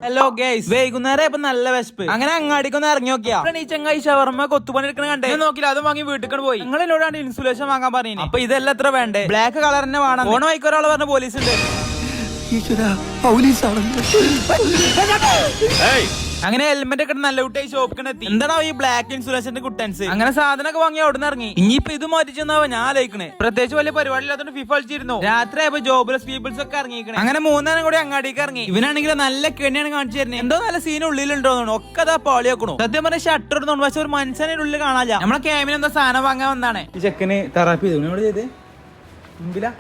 Hello guys, വൈകുന്നേരം ഇപ്പൊ നല്ല വിശപ്പ്. അങ്ങനെ അങ്ങാടിക്കൊന്ന് ഇറങ്ങി നോക്കിയാ ഈ ചങ്ങായി ഷവർമ്മ കൊത്തുപണി എടുക്കണ കണ്ടേ. നോക്കില്ല, അത് വാങ്ങി വീട്ടിൽ പോയി. നിങ്ങൾ എന്നോടാണ് ഇൻസുലേഷൻ വാങ്ങാൻ പറയുന്നത്. അപ്പൊ ഇതെല്ലാം എത്ര വേണ്ടേ? ബ്ലാക്ക് കളർ തന്നെ വേണം. ഫോൺ വായിക്കൊരാൾ പറഞ്ഞ പോലീസ് ഉണ്ട്. അങ്ങനെ ഹെൽമെറ്റ് ഒക്കെ നല്ല കുട്ടിയായി ഷോപ്പിനെത്തി. എന്താണോ ഈ ബ്ലാക്ക് ഇൻസുലേഷന്റെ കുട്ടൻസ്? അങ്ങനെ സാധനമൊക്കെ വാങ്ങി അവിടെ നിന്ന് ഇറങ്ങി. ഇനിയിപ്പോ ഇത് മാറ്റിച്ചെന്നാവ ഞാൻ ആലോചിക്കണേ. പ്രത്യേകിച്ച് വലിയ പരിപാടി ഇല്ലാത്തോണ്ട് ഫിഫ കളിച്ചിരുന്നു. രാത്രി ആയപ്പോ ജോബ്ലെസ് പീപ്പിൾസ് ഒക്കെ ഇറങ്ങിക്കണേ. അങ്ങനെ മൂന്നേരം കൂടി അങ്ങാടിക്ക് ഇറങ്ങി. ഇവനാണെങ്കിൽ നല്ല കെണിയാണ് കാണിച്ചു തരുന്നത്. എന്തോ നല്ല സീൻ ഉള്ളിലുണ്ടോ ഒക്കെ അതാ പാളി വെക്കണു. സത്യം പറഞ്ഞ ഷട്ടർ ഇടുന്നു, പക്ഷെ ഒരു മനുഷ്യനെ ഉള്ളിൽ കാണാല്ല. നമ്മളെ ക്യാമിന് എന്താ സാധനം വാങ്ങാൻ വന്നാണ്. ഈ ചെക്കന് തെറാപ്പി ചെയ്തു. ഇവിടെ ചെയ്ത് മുമ്പിലാ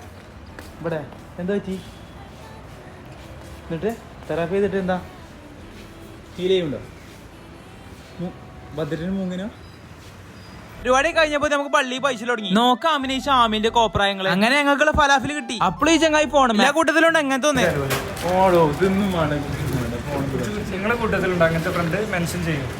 ഇവിടെ എന്താ പറ്റി? എന്നിട്ട് തെറാപ്പി ചെയ്തിട്ട് എന്താ ഫീൽ ചെയ്യുന്നുണ്ടോ? ഭദ്രനും മൂങ്ങിനോ? പരിപാടി കഴിഞ്ഞപ്പോ നമുക്ക് പള്ളി പൈസ തുടങ്ങി. നോക്കാം അമിനീഷ് ആമിന്റെ കോപ്രായങ്ങൾ. അങ്ങനെ ഞങ്ങൾക്കുള്ള ഫലാഫിൽ കിട്ടി. അപ്പോൾ ഈ ചങ്ങായി പോണം. എല്ലാ കൂട്ടത്തിലുണ്ട് എങ്ങനെ തോന്നുന്നു? നിങ്ങളെ കൂട്ടത്തിലുണ്ട് അങ്ങനത്തെ ഫ്രണ്ട് മെൻഷൻ ചെയ്യും.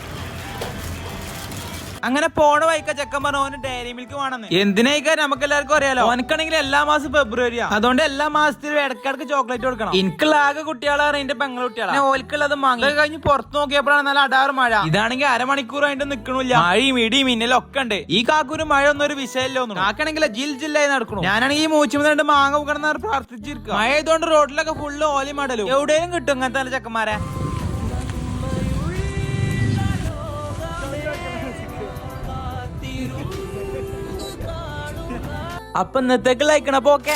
അങ്ങനെ പോണ വൈക്ക ചെക്കൻ പറഞ്ഞു ഓന് ഡയറി മിൽക്ക് വേണമെന്ന്. എന്തിനായിക്കാ നമുക്ക് എല്ലാവർക്കും അറിയാലോ. ഓനക്കാണെങ്കിൽ എല്ലാ മാസം ഫെബ്രുവരിയാ. അതുകൊണ്ട് എല്ലാ മാസത്തിലും ഇടക്കിടക്ക് ചോക്ലേറ്റ് കൊടുക്കണം. എനിക്കുള്ള ആകെ കുട്ടികളാണ് എന്റെ പെങ്ങൾ കുട്ടികളാണ്. ഓൽക്കുള്ളത് വാങ്ങി കഴിഞ്ഞ് പുറത്ത് നോക്കിയപ്പോഴാണ് നല്ല അടാറ് മഴ. ഇതാണെങ്കിൽ അരമണിക്കൂറായിട്ട് നിക്കണില്ല. മഴയും ഇടിയും മിന്നലും ഒക്കെ ഉണ്ട്. ഈ കാക്കൂര് മഴ ഒന്നും ഒരു വിഷയമില്ല. ഒന്നും കാക്കണെങ്കിൽ ജിൽ ജില്ലായി നടക്കണം. ഞാനാണെങ്കിൽ ഈ മൂച്ചുമ്പോ രണ്ട് മാങ്ങ കിടന്ന പ്രാർത്ഥിച്ചിരിക്കുക. മഴ ആയതുകൊണ്ട് റോഡിലൊക്കെ ഫുള്ള് ഓലി മടലും. എവിടെയും കിട്ടും ഇങ്ങനത്തെ ചെക്കന്മാരെ. അപ്പൊ ഇന്നത്തേക്ക് ലൈക്കണം. അപ്പൊ ഓക്കെ.